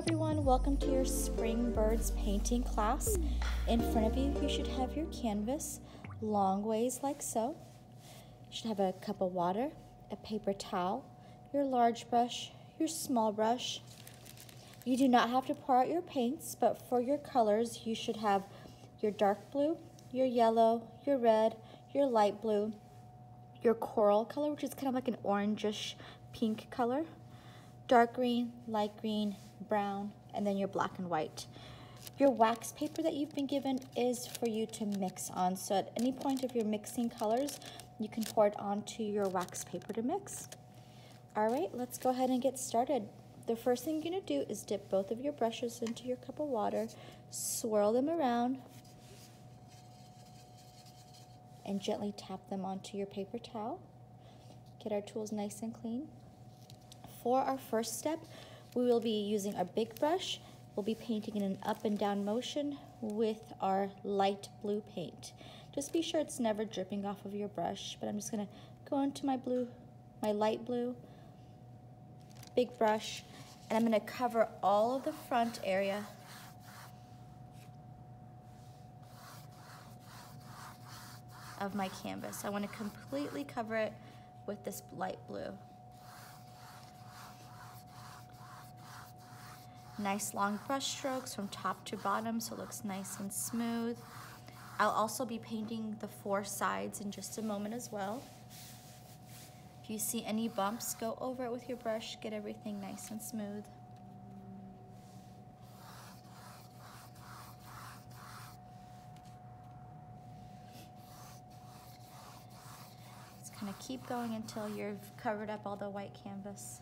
everyone, welcome to your Spring Birds painting class. In front of you, you should have your canvas, long ways like so. You should have a cup of water, a paper towel, your large brush, your small brush. You do not have to pour out your paints, but for your colors, you should have your dark blue, your yellow, your red, your light blue, your coral color, which is kind of like an orangish pink color, dark green, light green, brown, and then your black and white. Your wax paper that you've been given is for you to mix on. So at any point of your mixing colors, you can pour it onto your wax paper to mix. All right, let's go ahead and get started. The first thing you're gonna do is dip both of your brushes into your cup of water, swirl them around, and gently tap them onto your paper towel. Get our tools nice and clean. For our first step, we will be using our big brush. We'll be painting in an up and down motion with our light blue paint. Just be sure it's never dripping off of your brush, but I'm just gonna go into my light blue, big brush, and I'm gonna cover all of the front area of my canvas. I wanna completely cover it with this light blue. Nice long brush strokes from top to bottom so it looks nice and smooth. I'll also be painting the four sides in just a moment as well. If you see any bumps, go over it with your brush, get everything nice and smooth. Just kind of keep going until you've covered up all the white canvas.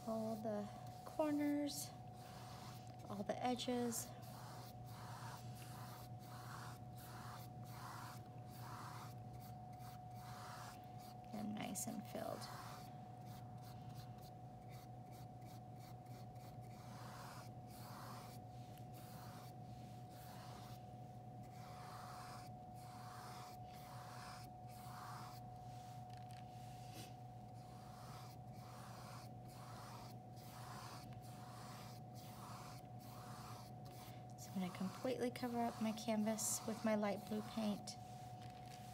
All the corners, all the edges. And nice and filled. I'm going to completely cover up my canvas with my light blue paint,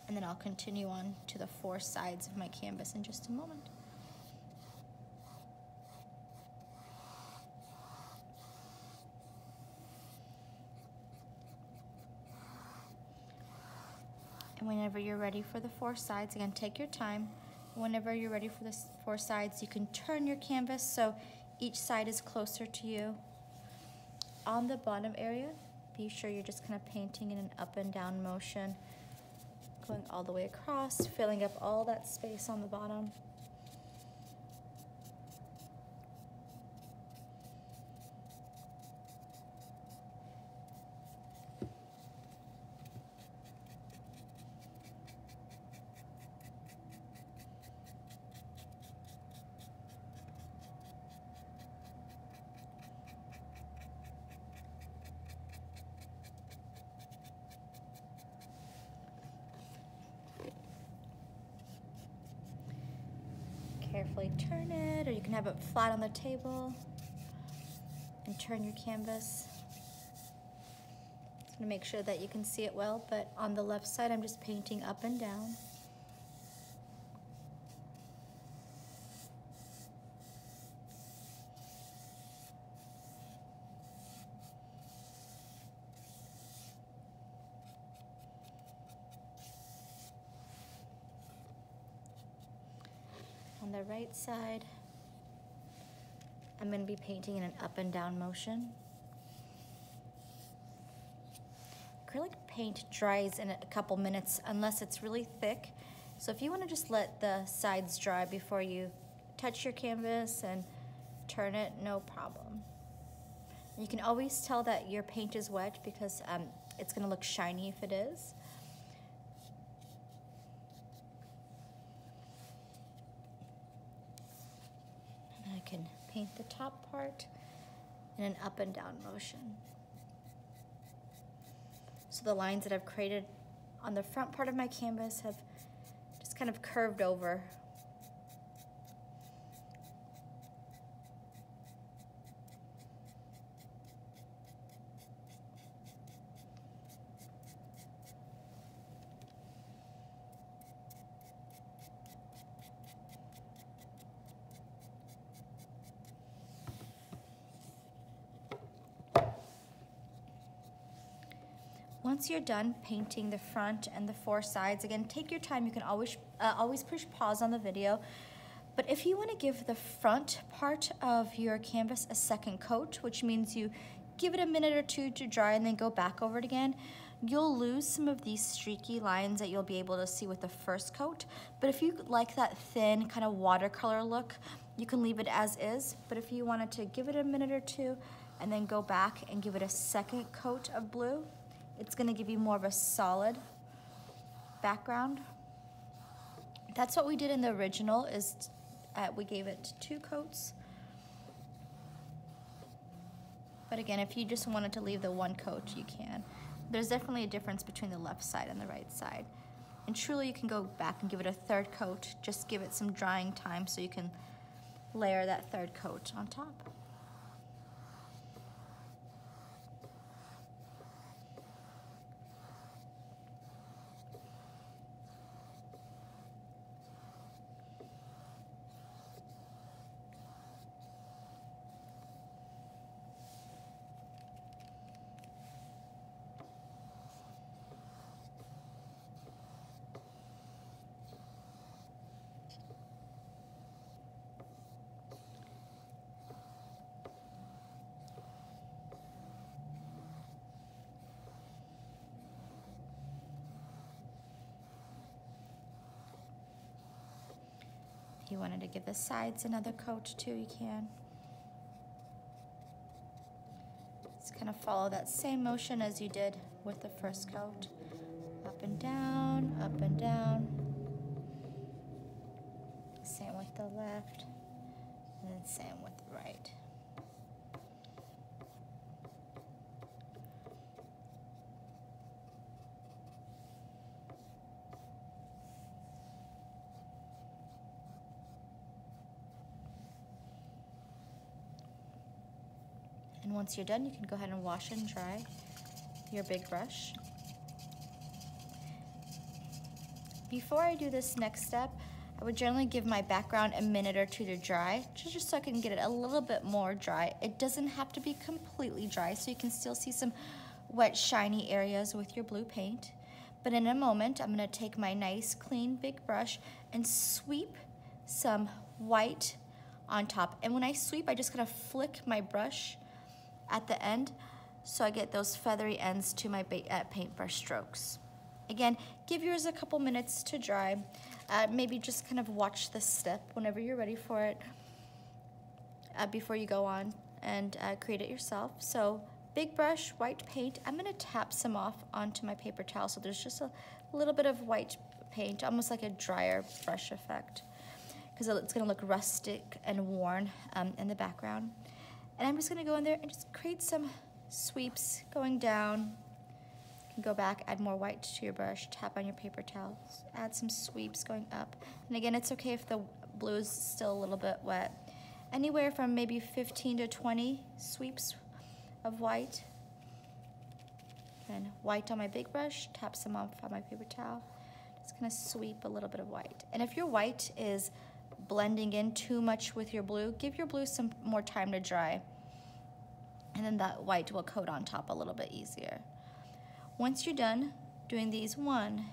and then I'll continue on to the four sides of my canvas in just a moment. And whenever you're ready for the four sides, again, take your time. Whenever you're ready for the four sides, you can turn your canvas so each side is closer to you. On the bottom area, be sure you're just kind of painting in an up and down motion, going all the way across, filling up all that space on the bottom. Carefully turn it, or you can have it flat on the table and turn your canvas. Just want to make sure that you can see it well, but on the left side I'm just painting up and down. On the right side, I'm going to be painting in an up and down motion. Acrylic paint dries in a couple minutes unless it's really thick. So if you want to just let the sides dry before you touch your canvas and turn it, no problem. You can always tell that your paint is wet because it's gonna look shiny if it is. And I can paint the top part in an up and down motion. So the lines that I've created on the front part of my canvas have just kind of curved over. Once you're done painting the front and the four sides, again, take your time. You can always push pause on the video. But if you want to give the front part of your canvas a second coat, which means you give it a minute or two to dry and then go back over it again, you'll lose some of these streaky lines that you'll be able to see with the first coat. But if you like that thin kind of watercolor look, you can leave it as is. But if you wanted to give it a minute or two and then go back and give it a second coat of blue, it's gonna give you more of a solid background. That's what we did in the original, is we gave it 2 coats. But again, if you just wanted to leave the 1 coat, you can. There's definitely a difference between the left side and the right side. And truly you can go back and give it a 3rd coat, just give it some drying time so you can layer that 3rd coat on top. If you wanted to give the sides another coat too, you can. Just kind of follow that same motion as you did with the first coat. Up and down, up and down. Same with the left, and then same with the right. And once you're done, you can go ahead and wash and dry your big brush. Before I do this next step, I would generally give my background a minute or two to dry, just so I can get it a little bit more dry. It doesn't have to be completely dry, so you can still see some wet, shiny areas with your blue paint. But in a moment, I'm gonna take my nice, clean, big brush and sweep some white on top. And when I sweep, I just kind of flick my brush at the end, so I get those feathery ends to my paintbrush strokes. Again, give yours a couple minutes to dry. Maybe just kind of watch this step whenever you're ready for it before you go on and create it yourself. So big brush, white paint. I'm gonna tap some off onto my paper towel so there's just a little bit of white paint, almost like a drier brush effect, because it's gonna look rustic and worn in the background. And I'm just gonna go in there and just create some sweeps going down. You can go back, add more white to your brush, tap on your paper towels, add some sweeps going up. And again, it's okay if the blue is still a little bit wet. Anywhere from maybe 15 to 20 sweeps of white. And white on my big brush, tap some off on my paper towel. Just gonna sweep a little bit of white. And if your white is blending in too much with your blue, give your blue some more time to dry. And then that white will coat on top a little bit easier. Once you're done doing these 1,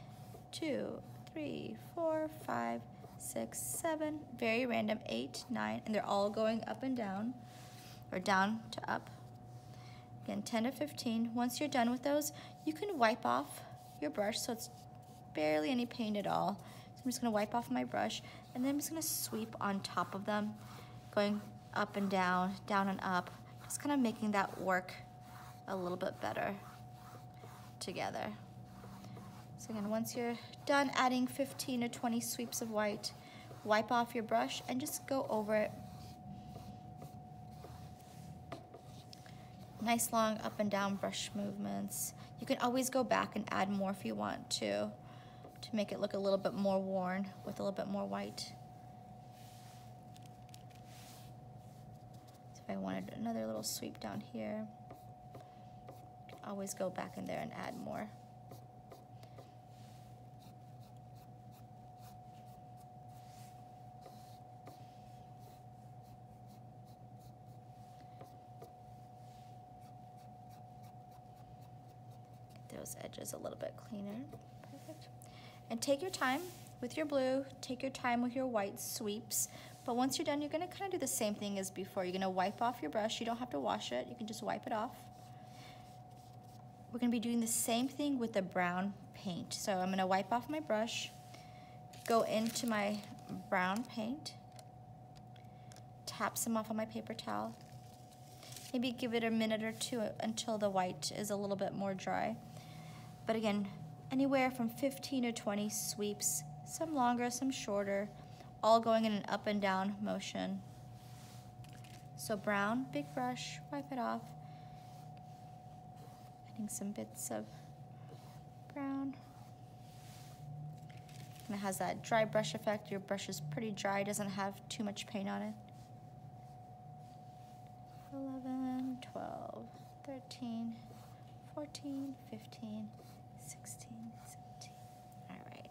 2, 3, 4, 5, 6, 7, very random, 8, 9, and they're all going up and down, or down to up. Again, 10 to 15. Once you're done with those, you can wipe off your brush so it's barely any paint at all. So I'm just gonna wipe off my brush, and then I'm just gonna sweep on top of them, going up and down and up, just kind of making that work a little bit better together. So again, once you're done adding 15 to 20 sweeps of white, wipe off your brush and just go over it. Nice long up and down brush movements. You can always go back and add more if you want to make it look a little bit more worn with a little bit more white. So if I wanted another little sweep down here, you can always go back in there and add more. Those edges a little bit cleaner. Perfect. And take your time with your blue, take your time with your white sweeps, but once you're done, you're gonna kind of do the same thing as before. You're gonna wipe off your brush. You don't have to wash it. You can just wipe it off. We're gonna be doing the same thing with the brown paint. So I'm gonna wipe off my brush, go into my brown paint, tap some off on my paper towel, maybe give it a minute or two until the white is a little bit more dry. But again, anywhere from 15 to 20 sweeps, some longer, some shorter, all going in an up and down motion. So brown, big brush, wipe it off. Adding some bits of brown. And it has that dry brush effect. Your brush is pretty dry, doesn't have too much paint on it. 11, 12, 13, 14, 15, 16, 17. All right.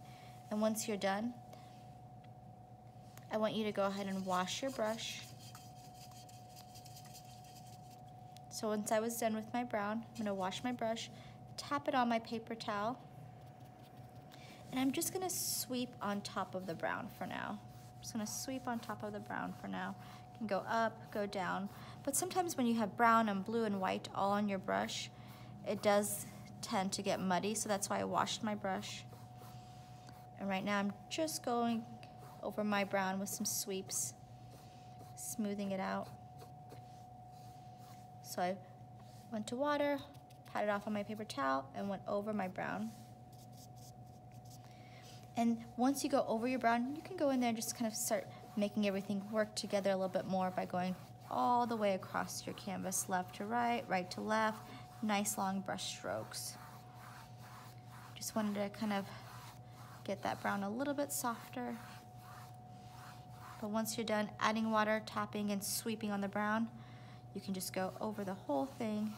And once you're done, I want you to go ahead and wash your brush. So once I was done with my brown, I'm gonna wash my brush, tap it on my paper towel, and I'm just gonna sweep on top of the brown for now. I'm just gonna sweep on top of the brown for now. You can go up, go down, but sometimes when you have brown and blue and white all on your brush, it does tend to get muddy, so that's why I washed my brush. And right now I'm just going over my brown with some sweeps, smoothing it out. So I went to water, patted off on my paper towel, and went over my brown. And once you go over your brown, you can go in there and just kind of start making everything work together a little bit more by going all the way across your canvas, left to right, right to left. Nice long brush strokes. Just wanted to kind of get that brown a little bit softer. But once you're done adding water, tapping and sweeping on the brown, you can just go over the whole thing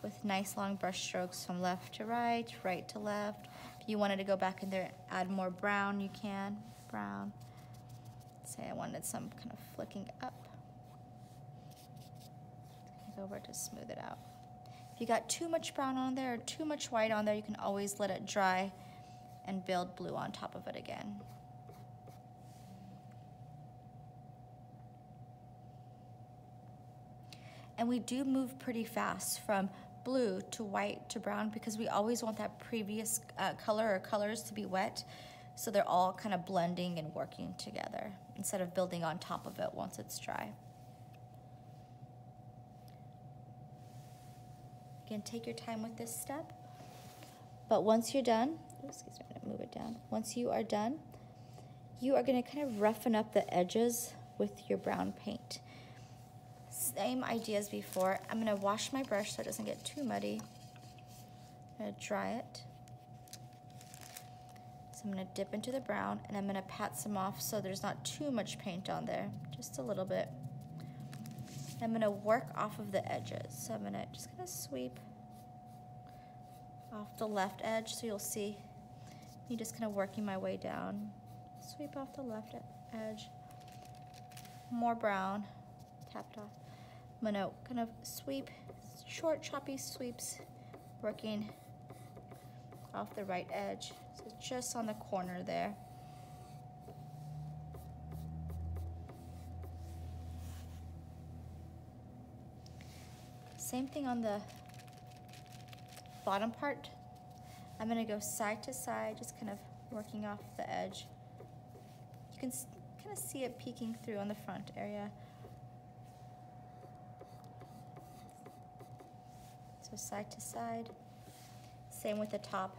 with nice long brush strokes from left to right, right to left. If you wanted to go back in there and add more brown, you can. Brown. Say I wanted some kind of flicking up. Go over to smooth it out. If you got too much brown on there or too much white on there, you can always let it dry and build blue on top of it again. And we do move pretty fast from blue to white to brown because we always want that previous color or colors to be wet, so they're all kind of blending and working together instead of building on top of it once it's dry. Again, take your time with this step. But once you're done, excuse me, I'm gonna move it down. Once you are done, you are gonna kind of roughen up the edges with your brown paint. Same idea as before. I'm gonna wash my brush so it doesn't get too muddy. I'm gonna dry it. So I'm gonna dip into the brown and I'm gonna pat some off so there's not too much paint on there, just a little bit. I'm gonna work off of the edges. So I'm gonna just kind of sweep off the left edge so you'll see me just kind of working my way down. Sweep off the left edge. More brown, tap it off. I'm gonna kind of sweep, short choppy sweeps, working off the right edge. So just on the corner there. Same thing on the bottom part. I'm gonna go side to side, just kind of working off the edge. You can kind of see it peeking through on the front area. So side to side. Same with the top.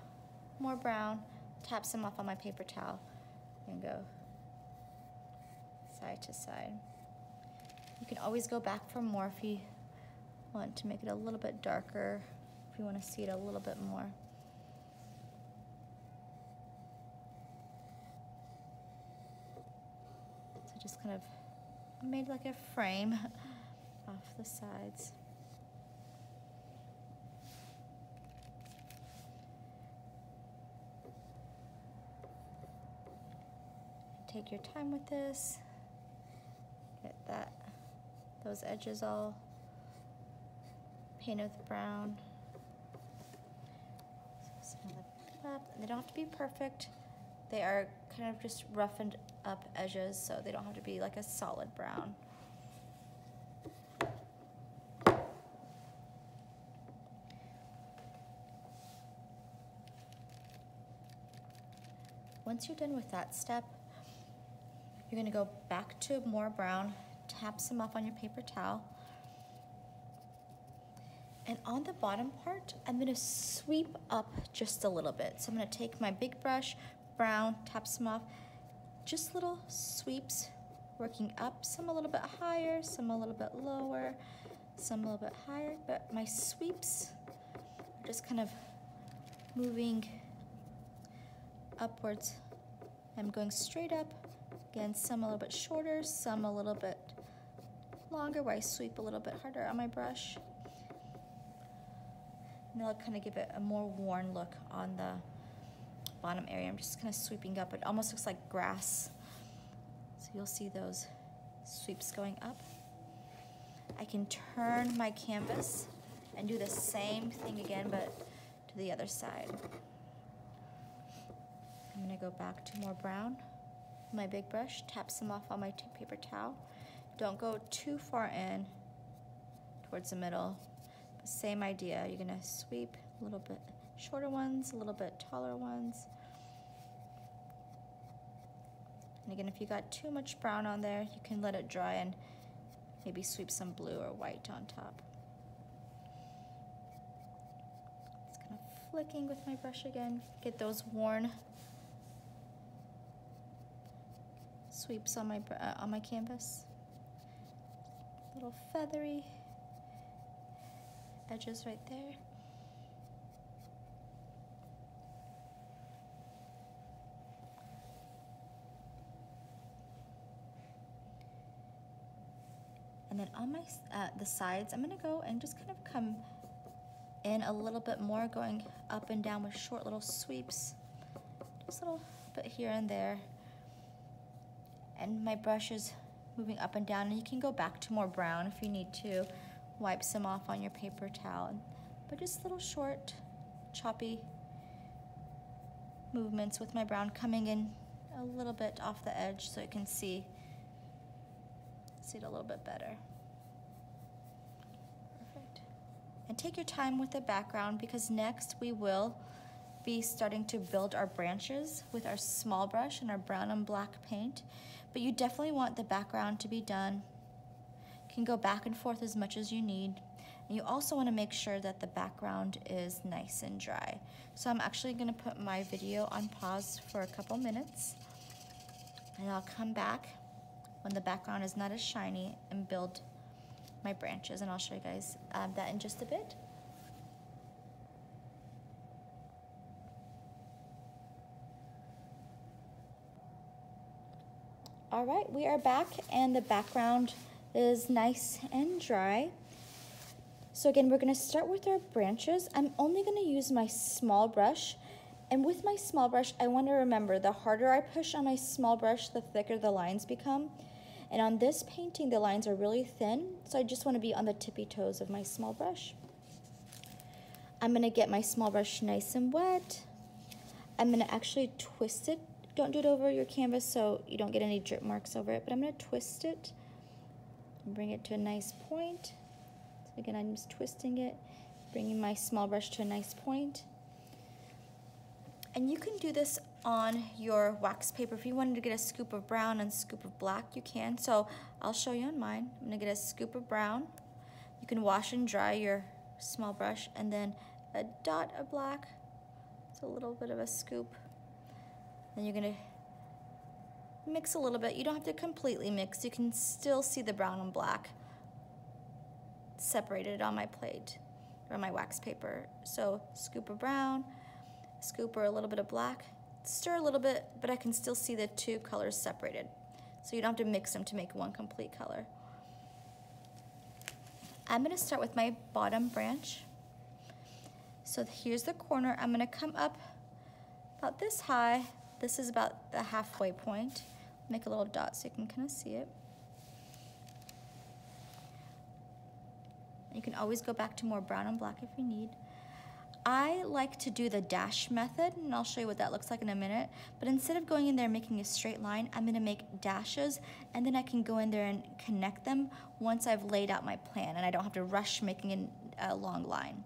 More brown, tap some off on my paper towel and go side to side. You can always go back for more if you want to make it a little bit darker, if you want to see it a little bit more. So just kind of made like a frame off the sides. Take your time with this. Get those edges all painted with brown. So they don't have to be perfect. They are kind of just roughened up edges, so they don't have to be like a solid brown. Once you're done with that step, you're going to go back to more brown, tap some off on your paper towel. And on the bottom part, I'm going to sweep up just a little bit. So I'm going to take my big brush, brown, tap some off, just little sweeps, working up, some a little bit higher, some a little bit lower, some a little bit higher. But my sweeps are just kind of moving upwards. I'm going straight up. Again, some a little bit shorter, some a little bit longer, where I sweep a little bit harder on my brush. And that'll kind of give it a more worn look on the bottom area. I'm just kind of sweeping up. It almost looks like grass. So you'll see those sweeps going up. I can turn my canvas and do the same thing again, but to the other side. I'm gonna go back to more brown. My big brush, tap some off on my paper towel. Don't go too far in towards the middle. But same idea, you're gonna sweep a little bit shorter ones, a little bit taller ones. And again, if you got too much brown on there, you can let it dry and maybe sweep some blue or white on top. Just kind of flicking with my brush again, get those worn sweeps on my canvas. Little feathery edges right there. And then on my the sides, I'm gonna go and just kind of come in a little bit more, going up and down with short little sweeps, just a little bit here and there. And my brush is moving up and down, and you can go back to more brown if you need to. Wipe some off on your paper towel, but just little short, choppy movements with my brown, coming in a little bit off the edge so you can see it a little bit better. Perfect. And take your time with the background, because next we will be starting to build our branches with our small brush and our brown and black paint. But you definitely want the background to be done. You can go back and forth as much as you need. And you also want to make sure that the background is nice and dry. So I'm actually going to put my video on pause for a couple minutes, and I'll come back when the background is not as shiny and build my branches, and I'll show you guys that in just a bit. All right, we are back, and the background is nice and dry. So again, we're gonna start with our branches. I'm only gonna use my small brush, and with my small brush, I wanna remember the harder I push on my small brush, the thicker the lines become. And on this painting, the lines are really thin, so I just wanna be on the tippy toes of my small brush. I'm gonna get my small brush nice and wet. I'm gonna actually twist it. Don't do it over your canvas so you don't get any drip marks over it, but I'm gonna twist it and bring it to a nice point. So again, I'm just twisting it, bringing my small brush to a nice point. And you can do this on your wax paper. If you wanted to get a scoop of brown and a scoop of black, you can. So I'll show you on mine. I'm gonna get a scoop of brown. You can wash and dry your small brush, and then a dot of black. It's a little bit of a scoop. Then you're gonna mix a little bit. You don't have to completely mix. You can still see the brown and black separated on my plate or my wax paper. So scoop of brown, scoop or a little bit of black, stir a little bit, but I can still see the two colors separated. So you don't have to mix them to make one complete color. I'm gonna start with my bottom branch. So here's the corner. I'm gonna come up about this high. This is about the halfway point. Make a little dot so you can kind of see it. You can always go back to more brown and black if you need. I like to do the dash method, and I'll show you what that looks like in a minute. But instead of going in there and making a straight line, I'm gonna make dashes, and then I can go in there and connect them once I've laid out my plan, and I don't have to rush making a long line.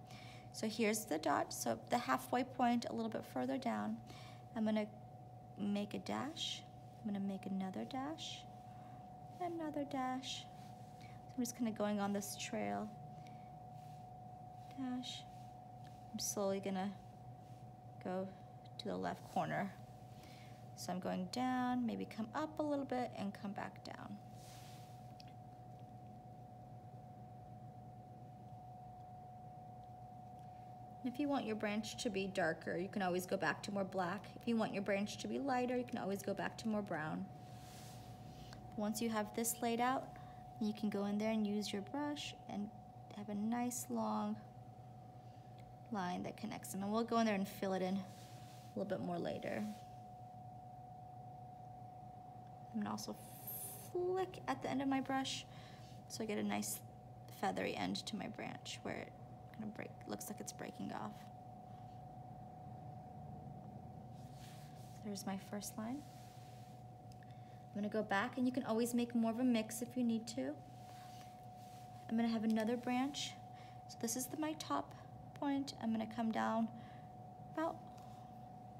So here's the dot, so the halfway point a little bit further down. I'm gonna make a dash, I'm gonna make another dash, another dash. So I'm just kind of going on this trail. Dash. I'm slowly gonna go to the left corner. So I'm going down, maybe come up a little bit and come back down. And if you want your branch to be darker, you can always go back to more black. If you want your branch to be lighter, you can always go back to more brown. Once you have this laid out, you can go in there and use your brush and have a nice long line that connects them. And we'll go in there and fill it in a little bit more later. I'm gonna also flick at the end of my brush so I get a nice feathery end to my branch where it kind of looks like it's breaking off. There's my first line. I'm gonna go back, and you can always make more of a mix if you need to. I'm gonna have another branch. So this is my top point. I'm gonna come down about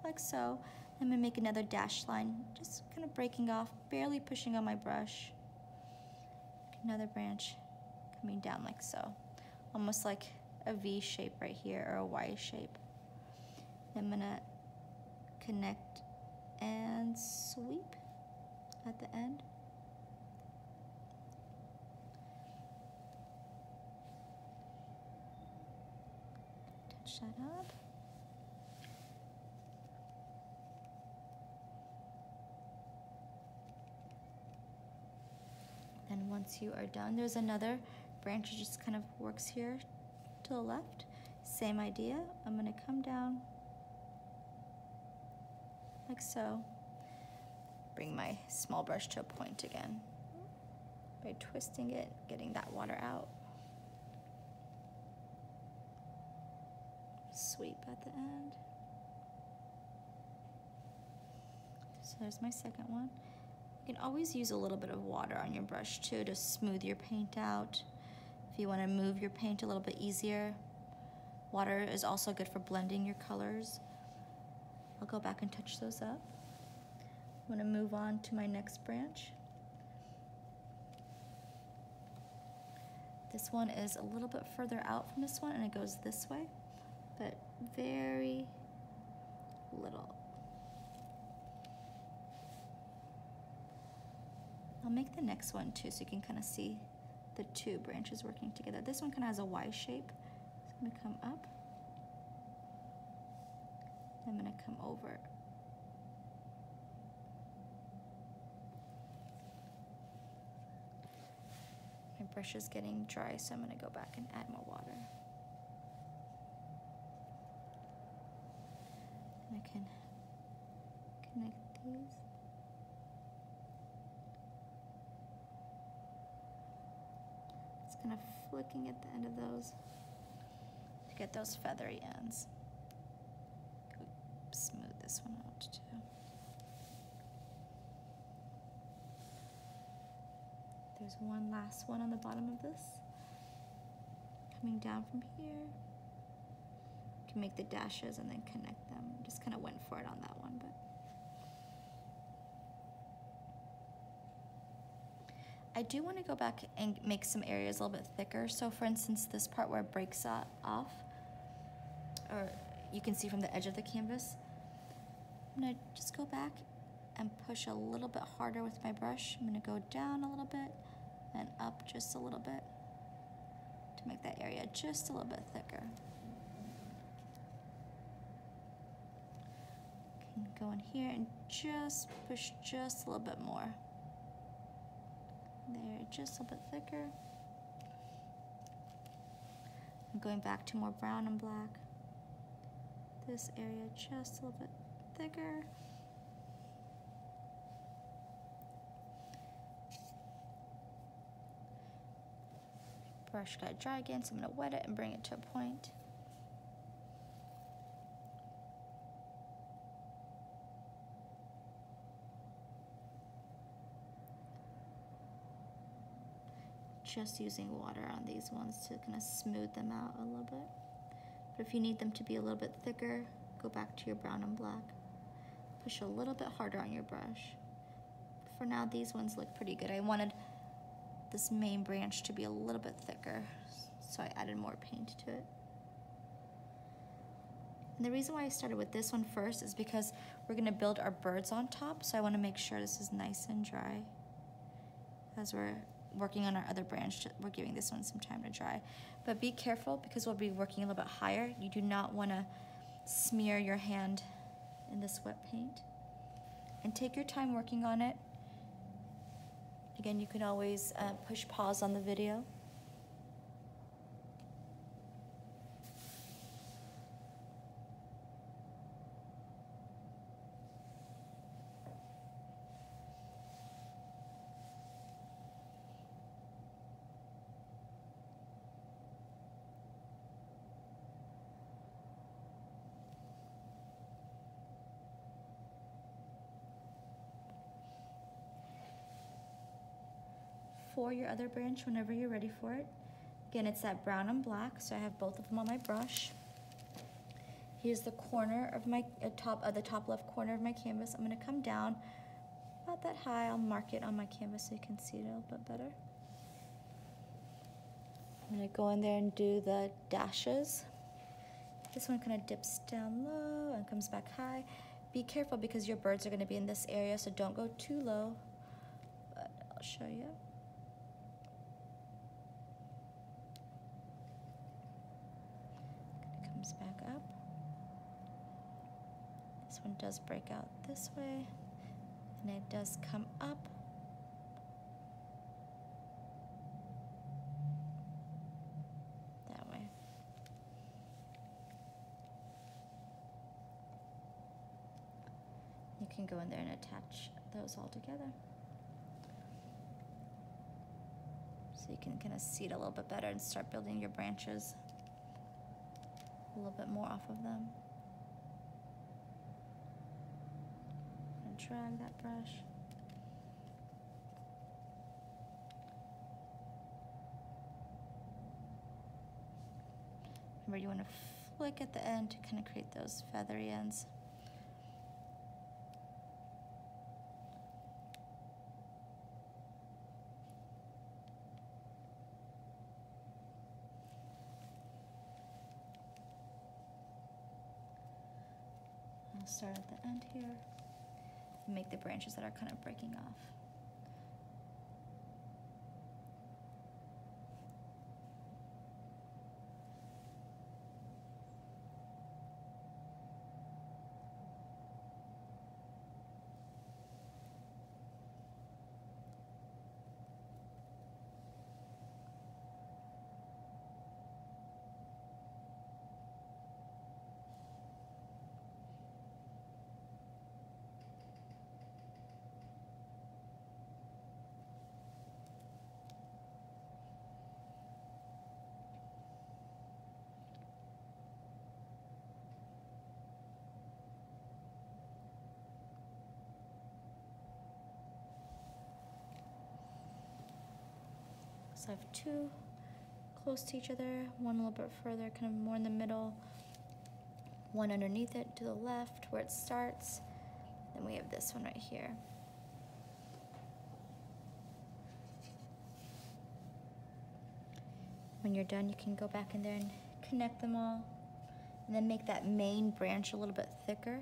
like so. I'm gonna make another dash line, just kind of breaking off, barely pushing on my brush. Another branch coming down like so. Almost like a V shape right here, or a Y shape. I'm gonna connect and sweep at the end. Touch that up. Then once you are done, there's another branch that just kind of works here to the left. Same idea. I'm gonna come down like so. Bring my small brush to a point again by twisting it, getting that water out. Sweep at the end. So there's my second one. You can always use a little bit of water on your brush too to smooth your paint out. If you want to move your paint a little bit easier. Water is also good for blending your colors. I'll go back and touch those up. I'm going to move on to my next branch. This one is a little bit further out from this one, and it goes this way, but very little. I'll make the next one too, so you can kind of see the two branches working together. This one kind of has a Y shape, so I'm going to come up. I'm going to come over. My brush is getting dry, so I'm going to go back and add more water. And I can connect these. Just kind of flicking at the end of those to get those feathery ends. Smooth this one out too. There's one last one on the bottom of this. Coming down from here. You can make the dashes and then connect them. Just kind of went for it on that one, but I do want to go back and make some areas a little bit thicker. So for instance, this part where it breaks off, or you can see from the edge of the canvas, I'm gonna just go back and push a little bit harder with my brush. I'm gonna go down a little bit and up just a little bit to make that area just a little bit thicker. Can go in here and just push just a little bit more. There, just a little bit thicker. I'm going back to more brown and black. This area just a little bit thicker. Brush got dry again, so I'm gonna wet it and bring it to a point. Just using water on these ones to kind of smooth them out a little bit. But if you need them to be a little bit thicker, go back to your brown and black. Push a little bit harder on your brush. For now, these ones look pretty good. I wanted this main branch to be a little bit thicker, so I added more paint to it. And the reason why I started with this one first is because we're gonna build our birds on top, so I wanna make sure this is nice and dry. As we're working on our other branch, we're giving this one some time to dry. But be careful, because we'll be working a little bit higher. You do not wanna smear your hand in this wet paint. And take your time working on it. Again, you can always push pause on the video. For your other branch, whenever you're ready for it. Again, it's that brown and black, so I have both of them on my brush. Here's the corner of my the top left corner of my canvas. I'm gonna come down about that high. I'll mark it on my canvas so you can see it a little bit better. I'm gonna go in there and do the dashes. This one kind of dips down low and comes back high. Be careful, because your birds are gonna be in this area, so don't go too low, but I'll show you. Back up. This one does break out this way, and it does come up. That way. You can go in there and attach those all together. So you can kind of see it a little bit better and start building your branches a little bit more off of them. And drag that brush. Remember, you want to flick at the end to kind of create those feathery ends. Start at the end here and make the branches that are kind of breaking off. So I have two close to each other, one a little bit further, kind of more in the middle, one underneath it to the left where it starts. Then we have this one right here. When you're done, you can go back in there and connect them all, and then make that main branch a little bit thicker.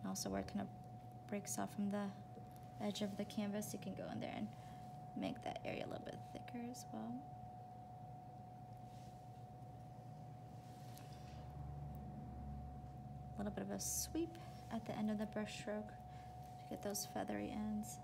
Also, where it kind of breaks off from the edge of the canvas, you can go in there and make that area a little bit thicker as well. A little bit of a sweep at the end of the brush stroke to get those feathery ends.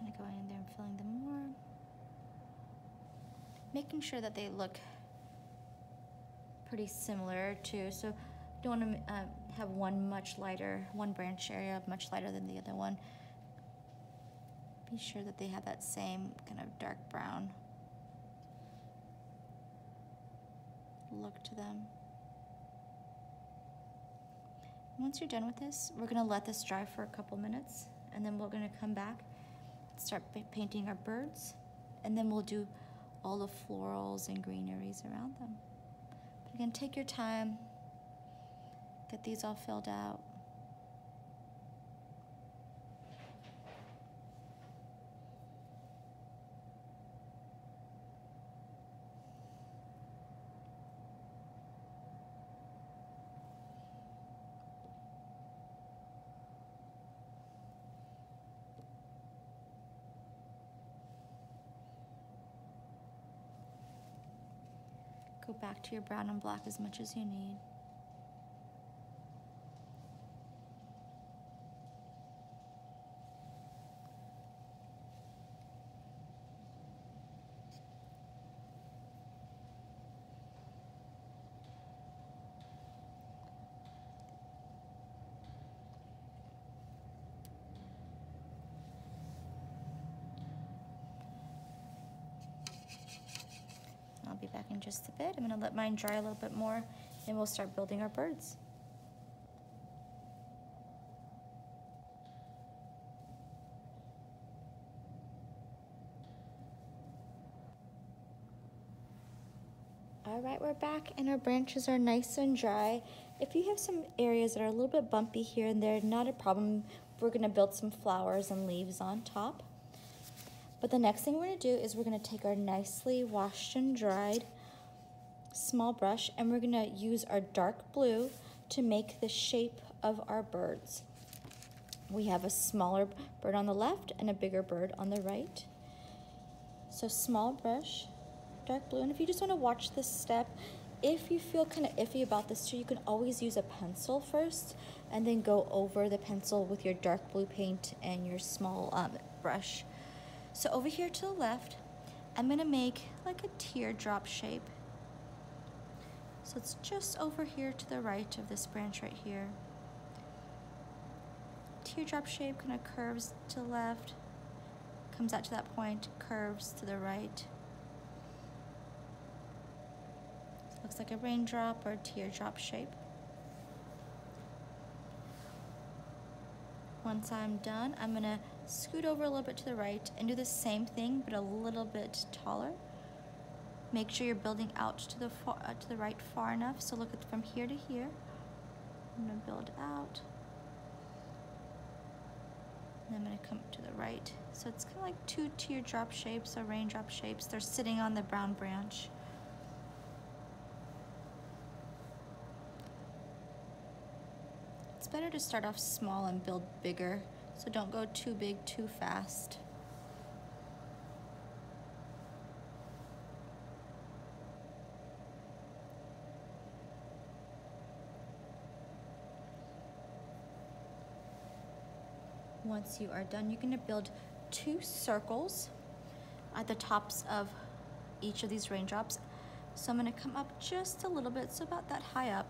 Kind of going in there and filling them more. Making sure that they look pretty similar too. So you don't want to have one much lighter, one branch area much lighter than the other one. Be sure that they have that same kind of dark brown look to them. Once you're done with this, we're going to let this dry for a couple minutes, and then we're going to come back, start painting our birds, and then we'll do all the florals and greeneries around them. But again, take your time, get these all filled out. Go back to your brown and black as much as you need. I'll be back in just a bit. I'm going to let mine dry a little bit more, and we'll start building our birds. All right, we're back, and our branches are nice and dry. If you have some areas that are a little bit bumpy here and there, not a problem. We're going to build some flowers and leaves on top. But the next thing we're going to do is we're going to take our nicely washed and dried small brush, and we're going to use our dark blue to make the shape of our birds. We have a smaller bird on the left and a bigger bird on the right. So small brush, dark blue, and if you just want to watch this step, if you feel kind of iffy about this too, you can always use a pencil first and then go over the pencil with your dark blue paint and your small brush. So over here to the left, I'm going to make like a teardrop shape. So it's just over here to the right of this branch right here. Teardrop shape kind of curves to the left, comes out to that point, curves to the right. Looks like a raindrop or a teardrop shape. Once I'm done, I'm going to scoot over a little bit to the right and do the same thing, but a little bit taller. Make sure you're building out to the right far enough. So look at from here to here. I'm going to build out. And I'm going to come to the right. So it's kind of like two teardrop shapes or raindrop shapes. They're sitting on the brown branch. It's better to start off small and build bigger, so don't go too big too fast. Once you are done, you're going to build 2 circles at the tops of each of these raindrops. So I'm going to come up just a little bit, so about that high up.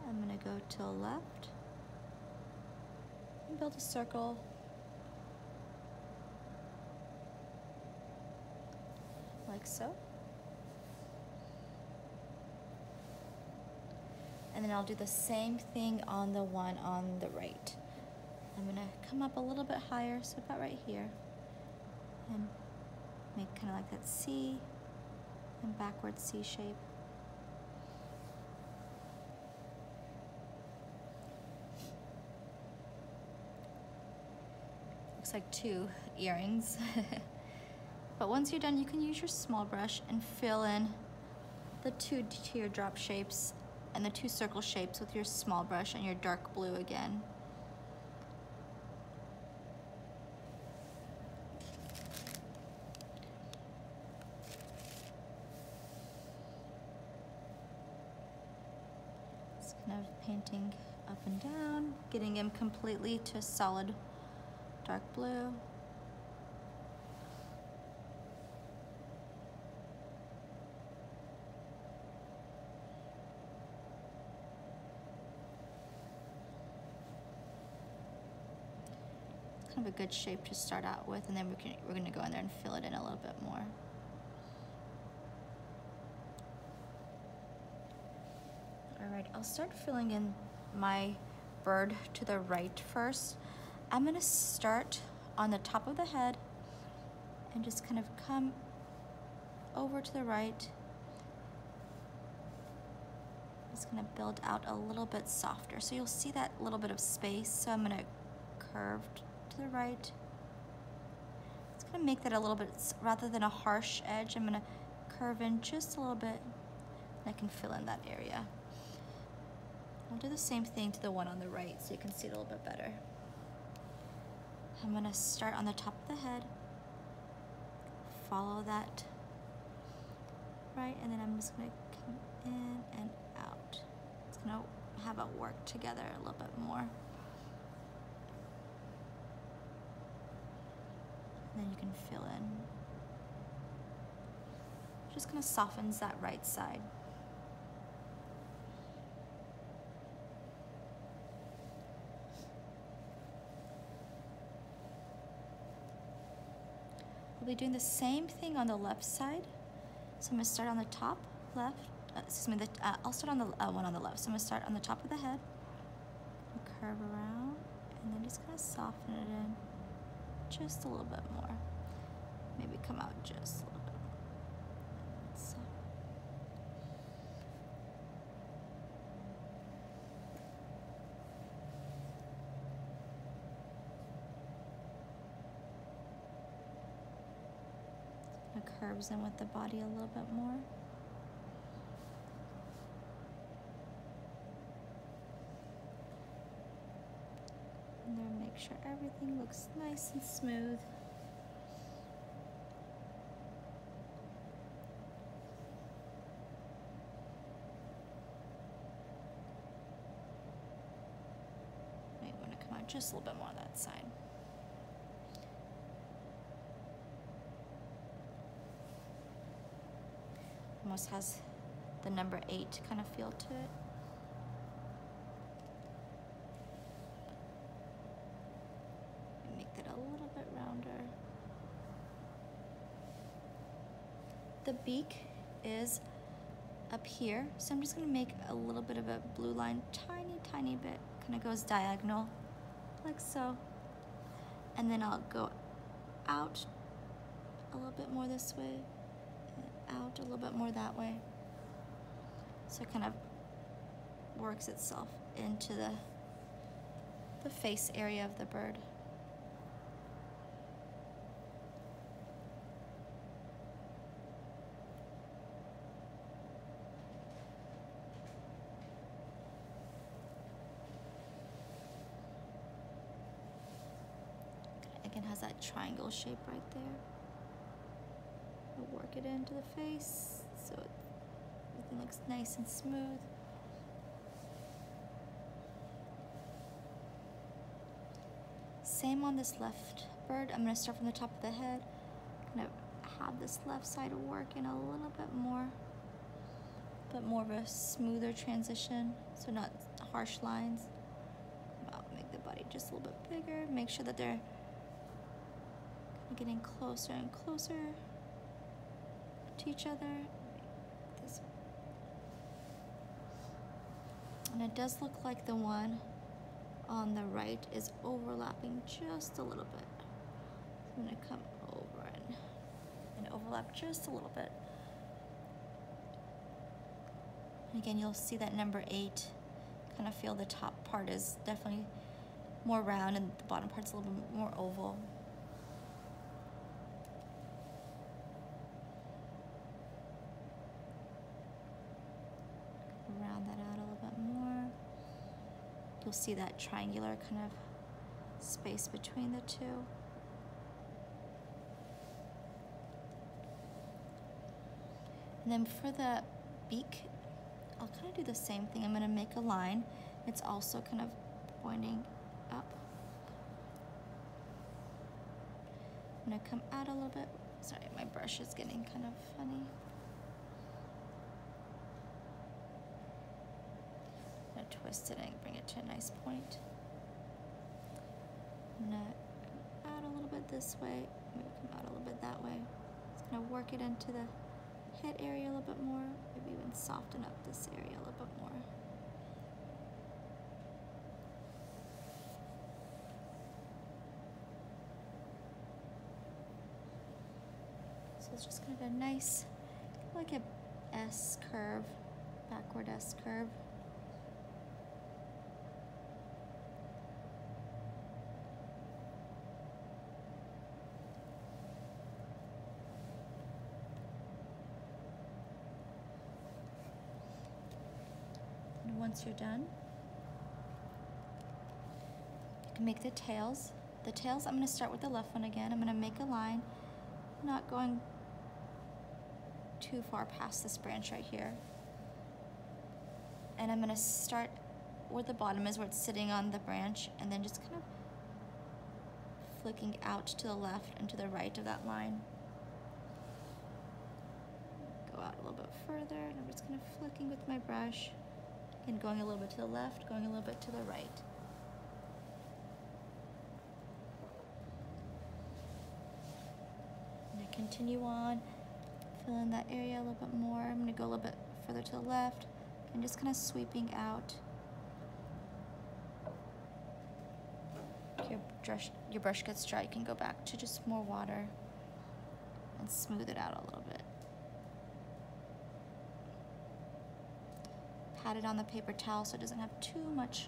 I'm going to go to the left and build a circle. Like so. And then I'll do the same thing on the one on the right. I'm gonna come up a little bit higher, so about right here, and make kind of like that C and backward C shape. Looks like 2 earrings. But once you're done, you can use your small brush and fill in the 2 teardrop shapes and the 2 circle shapes with your small brush and your dark blue again. Kind of painting up and down, getting him completely to solid dark blue. It's kind of a good shape to start out with, and then we're going to go in there and fill it in a little bit more. Alright, I'll start filling in my bird to the right first. I'm going to start on the top of the head and just kind of come over to the right. Just going to build out a little bit softer. So you'll see that little bit of space. So I'm going to curve to the right. It's going to make that a little bit, rather than a harsh edge, I'm going to curve in just a little bit, and I can fill in that area. I'll do the same thing to the one on the right so you can see it a little bit better. I'm going to start on the top of the head, follow that right, and then I'm just going to come in and out. It's going to have it work together a little bit more. And then you can fill in. Just kind of softens that right side. We'll be doing the same thing on the left side. So I'm going to start on the top left. I'll start on the one on the left. So I'm going to start on the top of the head, curve around, and then just kind of soften it in just a little bit more. Maybe come out just a little bit more. So. It curves in with the body a little bit more. And then make sure everything looks nice and smooth. Might want to come out just a little bit more on that side. Almost has the number 8 kind of feel to it. Make that a little bit rounder. The beak is up here, so I'm just going to make a little bit of a blue line, tiny bit, kind of goes diagonal, like so. And then I'll go out a little bit more this way, out a little bit more that way. So it kind of works itself into the face area of the bird. triangle shape right there. We'll work it into the face so everything looks nice and smooth. Same on this left bird. I'm going to start from the top of the head. I'm going to have this left side work in a little bit more, but more of a smoother transition, so not harsh lines. I'll make the body just a little bit bigger. Make sure that they're getting closer and closer to each other. This. And it does look like the one on the right is overlapping just a little bit. So I'm going to come over and overlap just a little bit. And again, you'll see that number 8, kind of feel the top part is definitely more round and the bottom part's a little bit more oval. Round that out a little bit more. You'll see that triangular kind of space between the two. And then for the beak, I'll kind of do the same thing. I'm going to make a line. It's also kind of pointing up. I'm going to come out a little bit. Sorry, my brush is getting kind of funny. I'm going to twist it and bring it to a nice point. I'm going to come out a little bit this way, maybe come out a little bit that way. Just going to work it into the head area a little bit more, maybe even soften up this area a little bit more. So it's just kind of a nice, like a S curve, backward S curve. Once you're done, you can make the tails. The tails, I'm going to start with the left one again. I'm going to make a line, not going too far past this branch right here. And I'm going to start where the bottom is, where it's sitting on the branch, and then just kind of flicking out to the left and to the right of that line. Go out a little bit further, and I'm just kind of flicking with my brush. And going a little bit to the left, going a little bit to the right. I'm going to continue on, fill in that area a little bit more. I'm going to go a little bit further to the left and just kind of sweeping out. If your brush gets dry, you can go back to just more water and smooth it out a little bit. Pat it on the paper towel so it doesn't have too much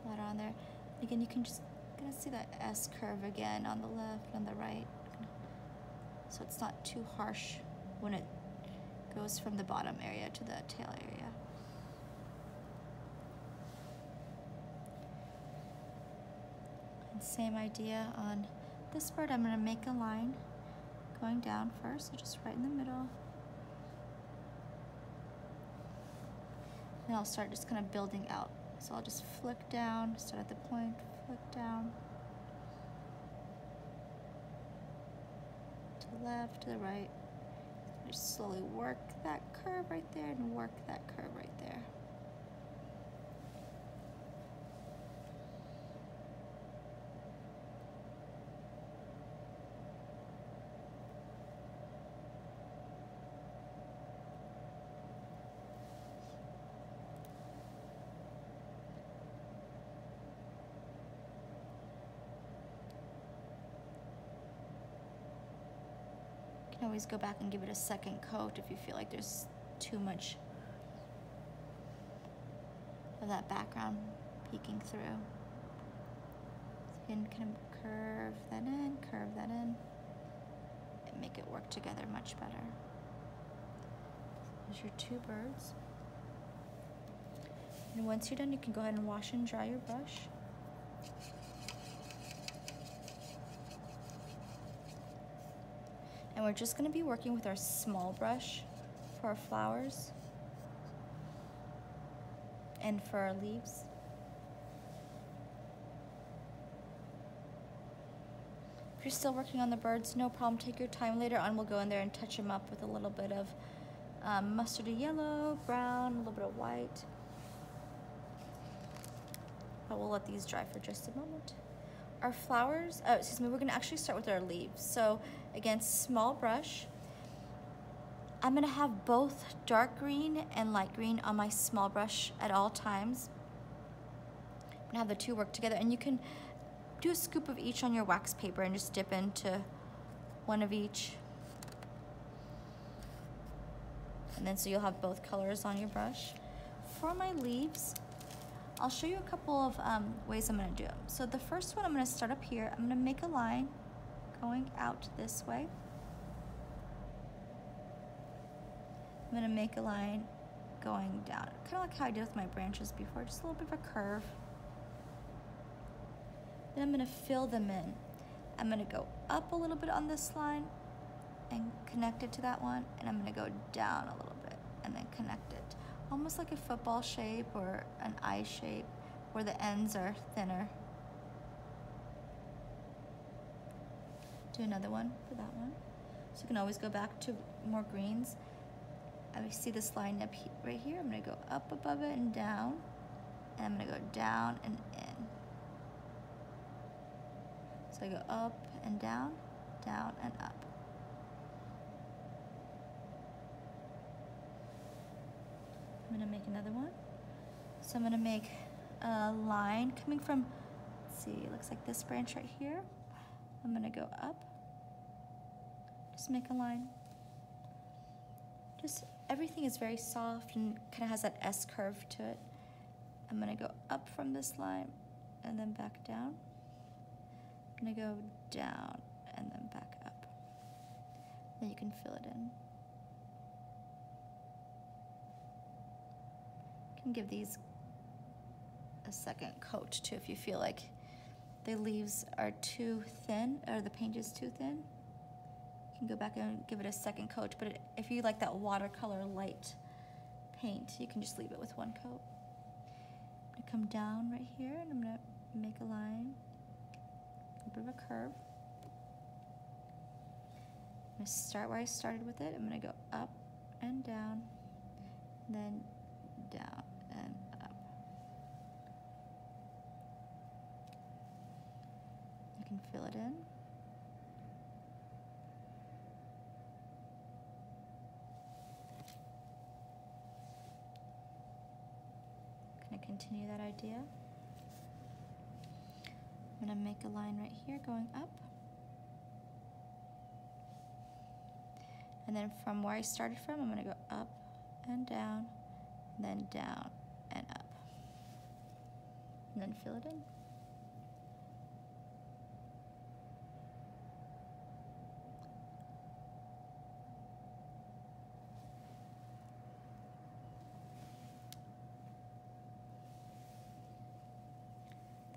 water on there. Again, you can just gonna see that S curve again on the left and on the right, so it's not too harsh when it goes from the bottom area to the tail area. And same idea on this bird. I'm gonna make a line going down first, so just right in the middle. And I'll start just kind of building out. So I'll just flick down, start at the point, flick down. To the left, to the right. Just slowly work that curve right there and work that curve right there. You can always go back and give it a second coat if you feel like there's too much of that background peeking through. So you can kind of curve that in, and make it work together much better. There's your two birds. And once you're done, you can go ahead and wash and dry your brush. And we're just gonna be working with our small brush for our flowers and for our leaves. If you're still working on the birds, no problem, take your time. Later on, we'll go in there and touch them up with a little bit of mustardy yellow, brown, a little bit of white. But we'll let these dry for just a moment. Our flowers, we're gonna actually start with our leaves. So again, small brush. I'm gonna have both dark green and light green on my small brush at all times. I'm gonna have the two work together, and you can do a scoop of each on your wax paper and just dip into one of each. And then so you'll have both colors on your brush. For my leaves, I'll show you a couple of ways I'm gonna do them. So the first one, I'm gonna start up here. I'm gonna make a line going out this way. I'm gonna make a line going down. Kind of like how I did with my branches before, just a little bit of a curve. Then I'm gonna fill them in. I'm gonna go up a little bit on this line and connect it to that one, and I'm gonna go down a little bit and then connect it. Almost like a football shape or an eye shape where the ends are thinner. Do another one for that one. So you can always go back to more greens. I see this line up right here. I'm gonna go up above it and down, and I'm gonna go down and in. So I go up and down and up. I'm gonna make another one. So I'm gonna make a line coming from, let's see, it looks like this branch right here. I'm gonna go up, just make a line. Just, everything is very soft and kind of has that S curve to it. I'm gonna go up from this line and then back down. I'm gonna go down and then back up. Then you can fill it in. You can give these a second coat too if you feel like the leaves are too thin or the paint is too thin. You can go back and give it a second coat, but if you like that watercolor light paint, you can just leave it with one coat. I'm gonna come down right here and I'm gonna make a line, a bit of a curve. I'm gonna start where I started with it. I'm gonna go up and down, then down and up. You can fill it in. Continue that idea. I'm going to make a line right here going up. And then from where I started from, I'm going to go up and then down and up. And then fill it in.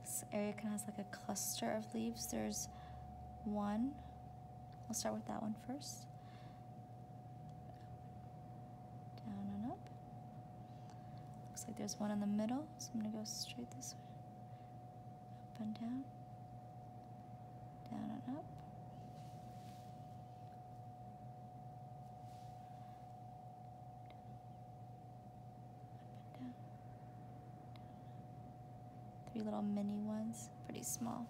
This area kind of has like a cluster of leaves. There's one. I'll start with that one first. Down and up. Looks like there's one in the middle, so I'm going to go straight this way. Up and down. Down and up. Three little mini ones, pretty small.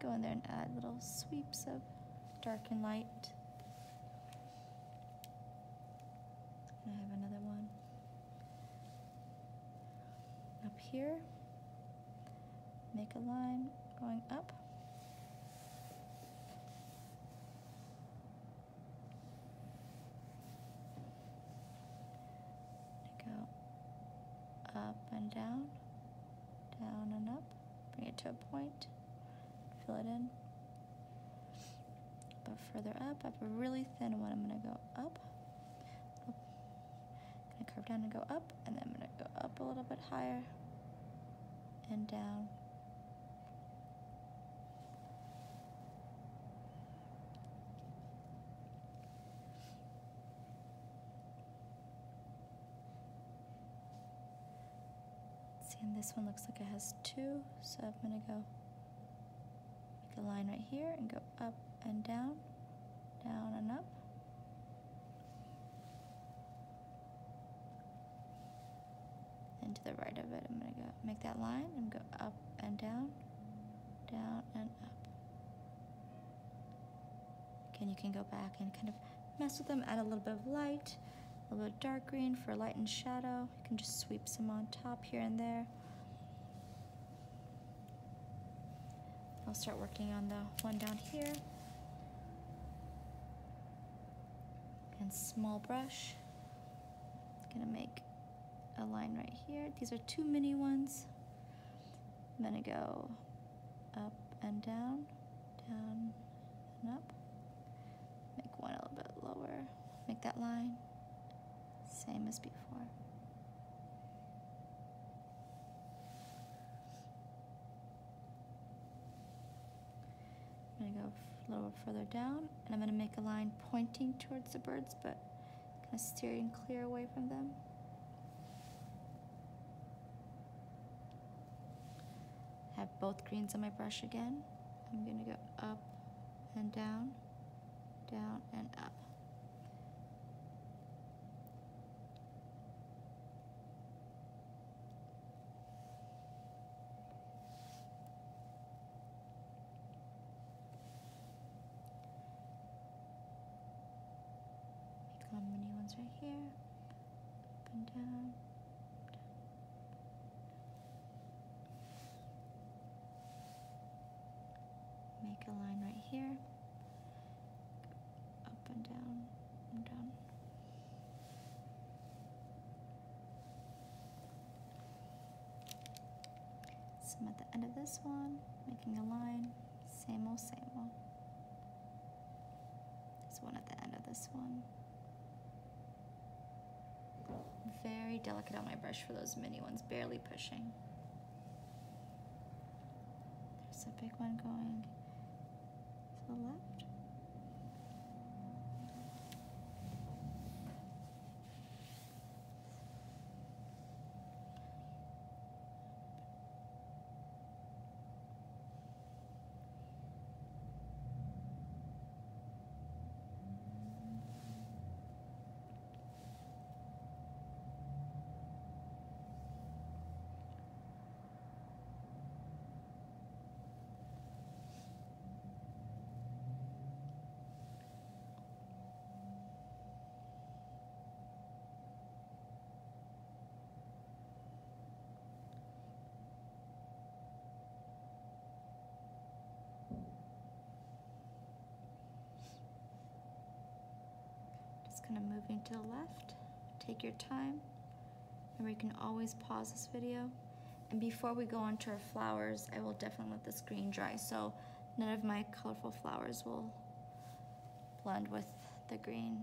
Go in there and add little sweeps of dark and light. And I have another one up here. Make a line going up. Go up and down and up, bring it to a point, fill it in. But further up, I have a really thin one. I'm going to go up, going to curve down and go up, and then I'm going to go up a little bit higher and down. And this one looks like it has two, so I'm gonna go make a line right here and go up and down and up. And to the right of it, I'm gonna go make that line and go up and down and up. Again, you can go back and kind of mess with them, add a little bit of light, a little bit of dark green for light and shadow. You can just sweep some on top here and there. I'll start working on the one down here. And small brush. Gonna make a line right here. These are two mini ones. I'm gonna go up and down and up. Make one a little bit lower. Make that line. Same as before. I'm gonna go a little further down, and I'm gonna make a line pointing towards the birds, but kind of steering clear away from them. Have both greens on my brush again. I'm gonna go up and down and up. Make little mini ones right here, up and down. Make a line right here, go up and down and down. So I'm at the end of this one, making a line, same old, same old. There's one at the end of this one. Very delicate on my brush for those mini ones, barely pushing. There's a big one going to the left. Kind of moving to the left. Take your time. Remember, you can always pause this video. And before we go on to our flowers, I will definitely let this green dry so none of my colorful flowers will blend with the green.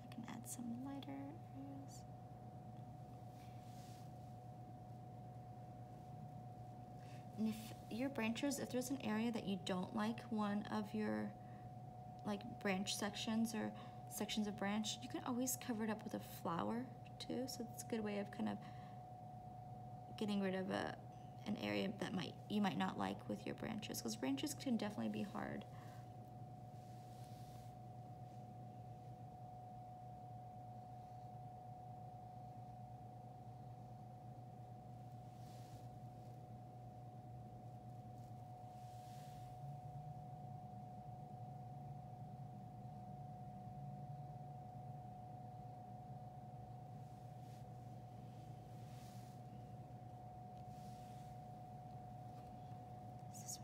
I can add some lighter areas. And if your branches, if there's an area that you don't like one of your branch sections or sections of branch, you can always cover it up with a flower too. So it's a good way of kind of getting rid of an area that you might not like with your branches, because branches can definitely be hard.